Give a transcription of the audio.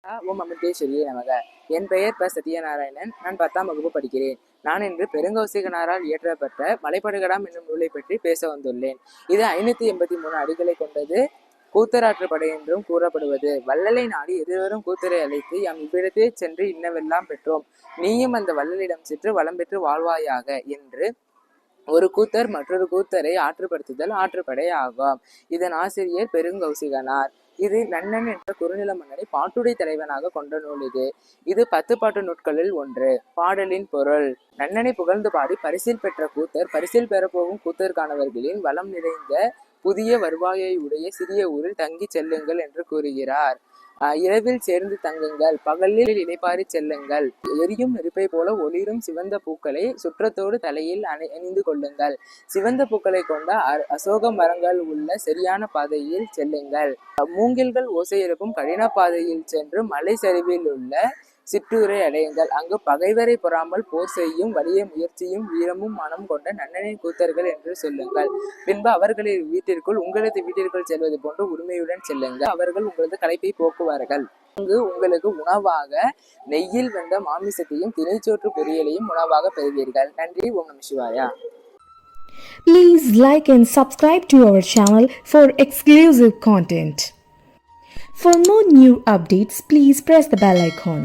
ஓம் அமிர்தேஸ்வரியே நமக. என் பெயர் சத்யநாராயணன். நான் 10ஆம் வகுப்பு படிக்கிறேன். நான் இன்று பெருங்கௌசிகனாரால் இயற்றப்பட்ட மலைப்படுகடாம் என்னும் நூலை பற்றி பேச வந்துள்ளேன். இது 583 அடிகளை கொண்டது. கூத்தராற்றுப்படை என்றும் கூறப்படுவது. வள்ளலை நாடி எதிர்வரும் கூத்தரை அழைத்து யாம் இவ்விடத்தே சென்று இன்னவெல்லாம் பெற்றோம், நீயும் அந்த வள்ளலிடம் சென்று வளம் பெற்று வாழ்வாயாக என்று ஒரு கூத்தர் மற்றொரு கூத்தரை ஆற்றுப்படுத்துதல் ஆற்றுப்படை ஆகும். இதன் ஆசிரியர் பெருங்கௌசிகனார். இது நன்னன் என்ற குறுநில மன்னரை பாட்டுடை தலைவனாக கொண்ட நூல். இது 10 பாட்டு நூட்களில் ஒன்று. பாடலின் பொருள்: நன்னனை புகழ்ந்து பாடி பரிசில் பெற்ற கூத்தர் பரிசில் பெறப்போகும் கூத்தர்கானவர்களின் வளம் நிறைந்த புதிய வருவாயை உடைய சிறிய ஊரில் தங்கி செல்லுங்கள் என்று கூறுகிறார். இரவில் சேர்ந்து தங்குங்கள், பகலில் இளைப்பாரி செல்லுங்கள், எரியும் நெருப்பை போல ஒளிரும் சிவந்த பூக்களை சுற்றத்தோடு தலையில் அணிந்து கொள்ளுங்கள், சிவந்த பூக்களை கொண்ட அசோக மரங்கள் உள்ள சரியான பாதையில் செல்லுங்கள், மூங்கில்கள் ஓசை எழுப்பும் கடின பாதையில் சென்று மலை சரிவில் உள்ள சிற்றூரை அடையுங்கள், அங்கு பகைவரை பொறாமல் போர் செய்யும் வலிய முயற்சியும் வீரமும் மனம் கொண்ட நன்னனின் கூத்தர்கள் என்று சொல்லுங்கள். பின்பு அவர்களின் வீட்டிற்குள் உங்களது வீட்டிற்குள் செல்வது போன்று உரிமையுடன் செல்லுங்கள். அவர்கள் உங்களது களைப்பை போக்குவார்கள். அங்கு உங்களுக்கு உணவாக நெய்யில் வெந்த மாமிசத்தையும் திணைச்சோற்று பொரியலையும் உணவாக பெறுவீர்கள். நன்றி. ஓம் நம சிவாயா. Please like and subscribe to our channel for exclusive content. For more new updates, please press the bell icon.